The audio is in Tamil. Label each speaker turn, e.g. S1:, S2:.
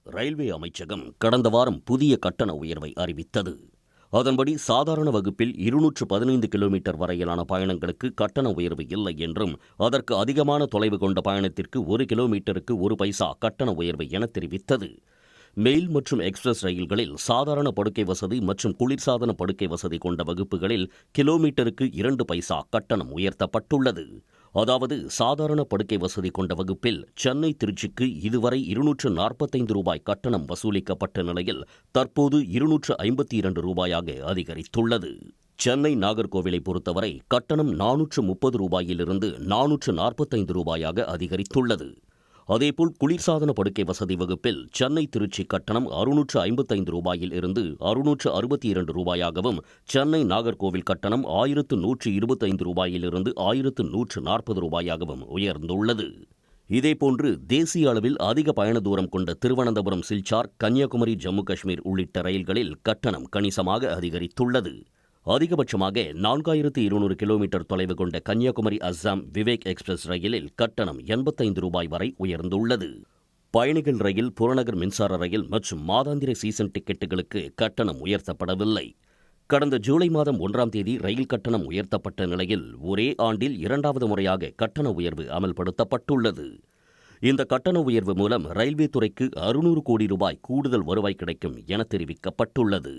S1: ரயில்வே அமைச்சகம் கடந்த வாரம் புதிய கட்டண உயர்வை அறிவித்தது. அதன்படி சாதாரண வகுப்பில் 215 கிலோமீட்டர் வரையிலான பயணங்களுக்கு கட்டண உயர்வு இல்லை என்றும், அதற்கு அதிகமான தொலைவு கொண்ட பயணத்திற்கு 1 கிலோமீட்டருக்கு 1 பைசா கட்டண உயர்வு என தெரிவித்தது. மெயில் மற்றும் எக்ஸ்பிரஸ் ரயில்களில் சாதாரண படுக்கை வசதி மற்றும் குளிர்சாதன படுக்கை வசதி கொண்ட வகுப்புகளில் கிலோமீட்டருக்கு 2 பைசா கட்டணம் உயர்த்தப்பட்டுள்ளது. அதாவது சாதாரண படுக்கை வசதி கொண்ட வகுப்பில் சென்னை திருச்சிக்கு இதுவரை ரூபாய் 245 கட்டணம் வசூலிக்கப்பட்ட நிலையில் தற்போது ரூபாயாக அதிகரித்துள்ளது. சென்னை நாகர்கோவிலை பொறுத்தவரை கட்டணம் ரூபாயிலிருந்து ரூபாயாக அதிகரித்துள்ளது. அதேபோல் குளிர்சாதன படுக்கை வசதி வகுப்பில் சென்னை திருச்சி கட்டணம் ரூபாயில் இருந்து ரூபாயாகவும், சென்னை நாகர்கோவில் கட்டணம் ரூபாயிலிருந்து ரூபாயாகவும் உயர்ந்துள்ளது. இதேபோன்று தேசிய அளவில் அதிக பயண தூரம் கொண்ட திருவனந்தபுரம் சில்சார், கன்னியாகுமரி, ஜம்மு காஷ்மீர் உள்ளிட்ட ரயில்களில் கட்டணம் கணிசமாக அதிகரித்துள்ளது. அதிகபட்சமாக 4200 கிலோமீட்டர் தொலைவு கொண்ட கன்னியாகுமரி அஸ்ஸாம் விவேக் எக்ஸ்பிரஸ் ரயிலில் கட்டணம் ரூபாய் வரை உயர்ந்துள்ளது. பயணிகள் ரயில், புறநகர் மின்சார ரயில் மற்றும் மாதாந்திர சீசன் டிக்கெட்டுகளுக்கு கட்டணம் உயர்த்தப்படவில்லை. கடந்த ஜூலை மாதம் 1ஆம் தேதி ரயில் கட்டணம் உயர்த்தப்பட்ட நிலையில் ஒரே ஆண்டில் 2வது முறையாக கட்டண உயர்வு அமல்படுத்தப்பட்டுள்ளது. இந்த கட்டண உயர்வு மூலம் ரயில்வே துறைக்கு 600 கோடி ரூபாய் கூடுதல் வருவாய் கிடைக்கும் என தெரிவிக்கப்பட்டுள்ளது.